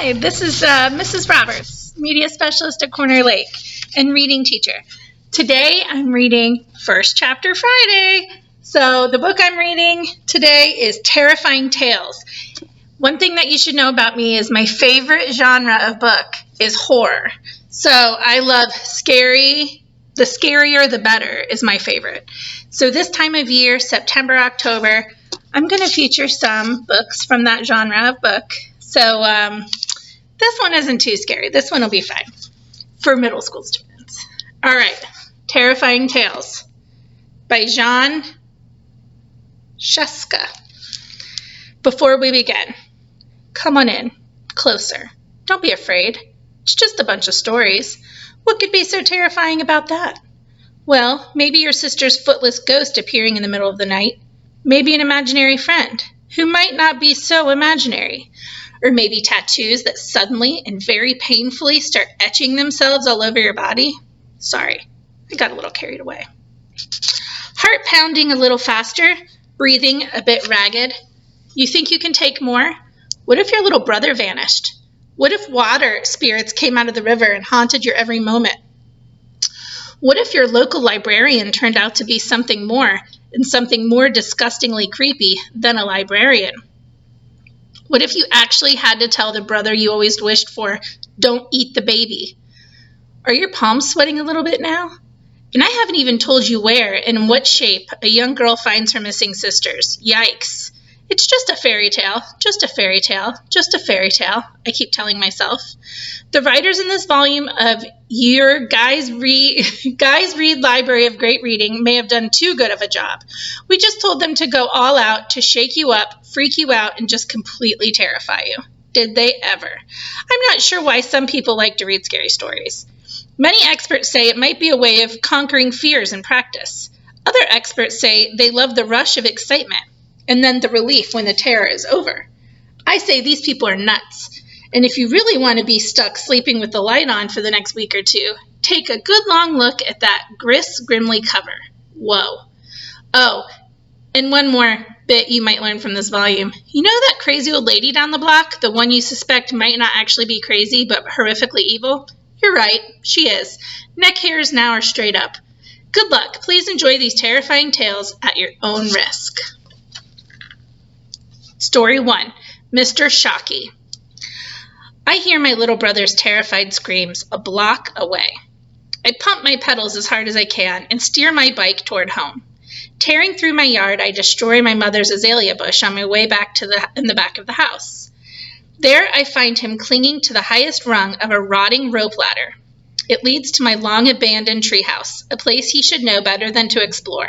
Hi, this is Mrs. Roberts, media specialist at Corner Lake and reading teacher. Today I'm reading First Chapter Friday. So the book I'm reading today is Terrifying Tales. One thing that you should know about me is my favorite genre of book is horror. So I love scary. The scarier, the better is my favorite. So this time of year, September, October, I'm going to feature some books from that genre of book. So this one isn't too scary. This one will be fine for middle school students. All right, Terrifying Tales by Jean Sciesca. Before we begin, come on in, closer. Don't be afraid. It's just a bunch of stories. What could be so terrifying about that? Well, maybe your sister's footless ghost appearing in the middle of the night. Maybe an imaginary friend who might not be so imaginary. Or maybe tattoos that suddenly and very painfully start etching themselves all over your body. Sorry, I got a little carried away. Heart pounding a little faster, breathing a bit ragged. You think you can take more? What if your little brother vanished? What if water spirits came out of the river and haunted your every moment? What if your local librarian turned out to be something more, and something more disgustingly creepy than a librarian? What if you actually had to tell the brother you always wished for, don't eat the baby? Are your palms sweating a little bit now? And I haven't even told you where and in what shape a young girl finds her missing sisters. Yikes. It's just a fairy tale, just a fairy tale, just a fairy tale, I keep telling myself. The writers in this volume of your Guys Read Library of Great Reading may have done too good of a job. We just told them to go all out to shake you up, freak you out, and just completely terrify you. Did they ever? I'm not sure why some people like to read scary stories. Many experts say it might be a way of conquering fears in practice. Other experts say they love the rush of excitement and then the relief when the terror is over. I say these people are nuts. And if you really want to be stuck sleeping with the light on for the next week or two, take a good long look at that Gris Grimly cover. Whoa. Oh, and one more bit you might learn from this volume. You know that crazy old lady down the block? The one you suspect might not actually be crazy, but horrifically evil? You're right, she is. Neck hairs now are straight up. Good luck. Please enjoy these terrifying tales at your own risk. Story 1, Mr. Shocky. I hear my little brother's terrified screams a block away. I pump my pedals as hard as I can and steer my bike toward home. Tearing through my yard, I destroy my mother's azalea bush on my way back in the back of the house. There I find him clinging to the highest rung of a rotting rope ladder. It leads to my long-abandoned treehouse, a place he should know better than to explore.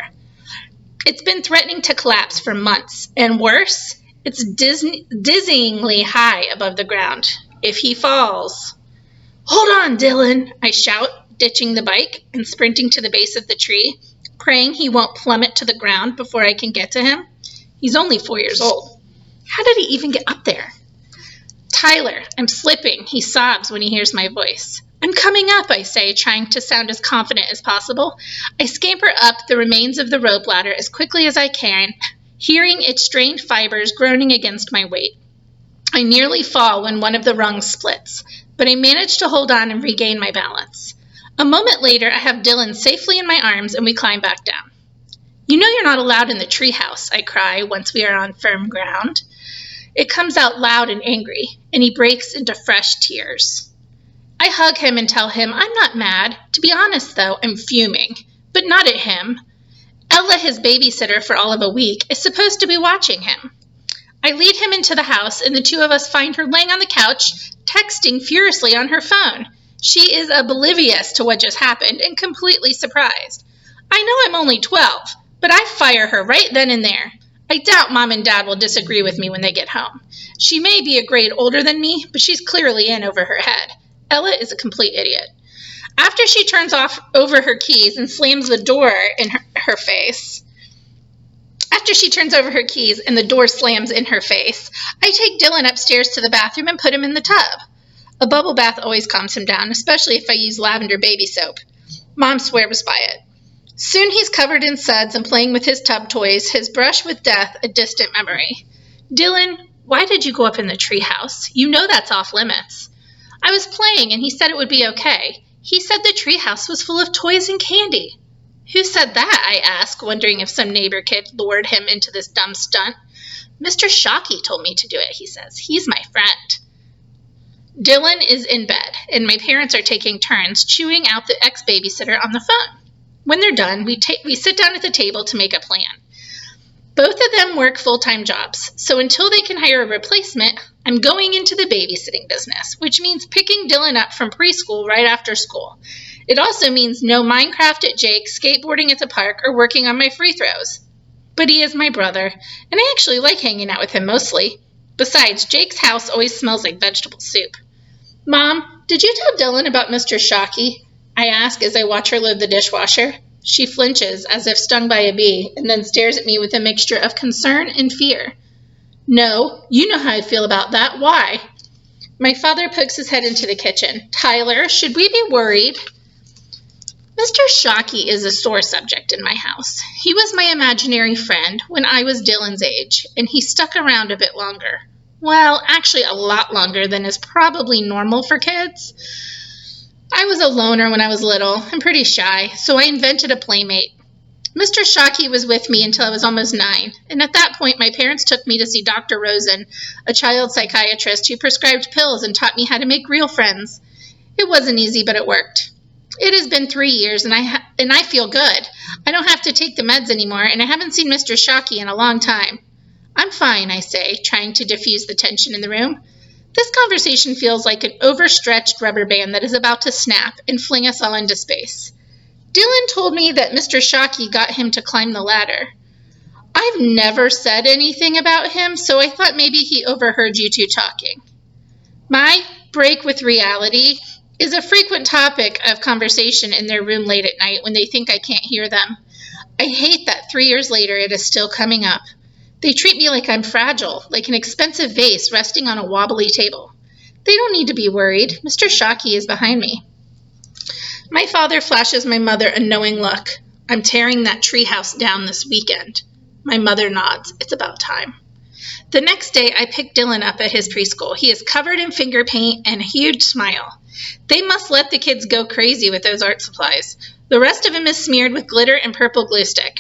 It's been threatening to collapse for months, and worse, it's dizzyingly high above the ground. If he falls... Hold on, Dylan, I shout, ditching the bike and sprinting to the base of the tree, praying he won't plummet to the ground before I can get to him. He's only 4 years old. How did he even get up there? Tyler, I'm slipping, he sobs when he hears my voice. I'm coming up, I say, trying to sound as confident as possible. I scamper up the remains of the rope ladder as quickly as I can, hearing its strained fibers groaning against my weight. I nearly fall when one of the rungs splits, but I manage to hold on and regain my balance. A moment later, I have Dylan safely in my arms and we climb back down. You know you're not allowed in the treehouse, I cry once we are on firm ground. It comes out loud and angry, and he breaks into fresh tears. I hug him and tell him I'm not mad. To be honest, though, I'm fuming, but not at him. Ella, his babysitter for all of a week, is supposed to be watching him. I lead him into the house, and the two of us find her laying on the couch, texting furiously on her phone. She is oblivious to what just happened and completely surprised. I know I'm only 12, but I fire her right then and there. I doubt Mom and Dad will disagree with me when they get home. She may be a grade older than me, but she's clearly in over her head. Ella is a complete idiot. After she turns over her keys and slams the door in her face, I take Dylan upstairs to the bathroom and put him in the tub. A bubble bath always calms him down, especially if I use lavender baby soap. Mom swears by it. Soon he's covered in suds and playing with his tub toys, his brush with death a distant memory. Dylan, Why did you go up in the treehouse? You know that's off limits. I was playing and he said it would be okay. He said the treehouse was full of toys and candy. Who said that? I asked, wondering if some neighbor kid lured him into this dumb stunt. Mr. Shockey told me to do it, he says. He's my friend. Dylan is in bed, and my parents are taking turns chewing out the ex-babysitter on the phone. When they're done, we sit down at the table to make a plan. Both of them work full-time jobs, so until they can hire a replacement, I'm going into the babysitting business, which means picking Dylan up from preschool right after school. It also means no Minecraft at Jake, skateboarding at the park, or working on my free throws. But he is my brother, and I actually like hanging out with him mostly. Besides, Jake's house always smells like vegetable soup. Mom, did you tell Dylan about Mr. Shockey? I ask as I watch her load the dishwasher. She flinches as if stung by a bee, and then stares at me with a mixture of concern and fear. No, you know how I feel about that. Why? My father pokes his head into the kitchen. Tyler, should we be worried? Mr. Shockey is a sore subject in my house. He was my imaginary friend when I was Dylan's age, and he stuck around a bit longer. Well, actually a lot longer than is probably normal for kids. I was a loner when I was little and pretty shy, so I invented a playmate. Mr. Shockey was with me until I was almost 9, and at that point my parents took me to see Dr. Rosen, a child psychiatrist who prescribed pills and taught me how to make real friends. It wasn't easy, but it worked. It has been 3 years, and I feel good. I don't have to take the meds anymore, and I haven't seen Mr. Shockey in a long time. I'm fine, I say, trying to diffuse the tension in the room. This conversation feels like an overstretched rubber band that is about to snap and fling us all into space. Dylan told me that Mr. Shockey got him to climb the ladder. I've never said anything about him, so I thought maybe he overheard you two talking. My break with reality is a frequent topic of conversation in their room late at night when they think I can't hear them. I hate that 3 years later it is still coming up. They treat me like I'm fragile, like an expensive vase resting on a wobbly table. They don't need to be worried. Mr. Shockey is behind me. My father flashes my mother a knowing look. I'm tearing that treehouse down this weekend. My mother nods. It's about time. The next day, I pick Dylan up at his preschool. He is covered in finger paint and a huge smile. They must let the kids go crazy with those art supplies. The rest of him is smeared with glitter and purple glue stick.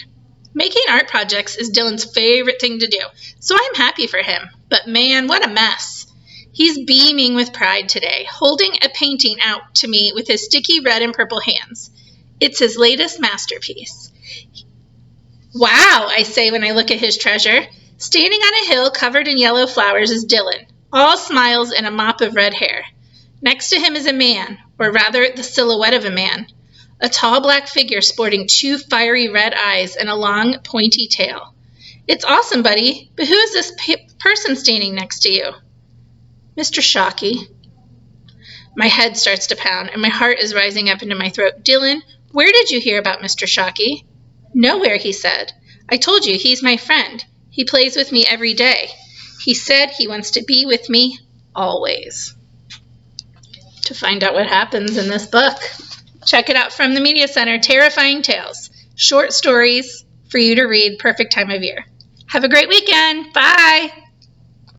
Making art projects is Dylan's favorite thing to do, so I'm happy for him. But man, what a mess. He's beaming with pride today, holding a painting out to me with his sticky red and purple hands. It's his latest masterpiece. Wow, I say when I look at his treasure. Standing on a hill covered in yellow flowers is Dylan, all smiles and a mop of red hair. Next to him is a man, or rather the silhouette of a man. A tall black figure sporting 2 fiery red eyes and a long, pointy tail. It's awesome, buddy, but who is this person standing next to you? Mr. Shockey. My head starts to pound, and my heart is rising up into my throat. Dylan, where did you hear about Mr. Shockey? Nowhere, he said. I told you, he's my friend. He plays with me every day. He said he wants to be with me always. To find out what happens in this book, check it out from the Media Center, Terrifying Tales. Short stories for you to read, perfect time of year. Have a great weekend. Bye.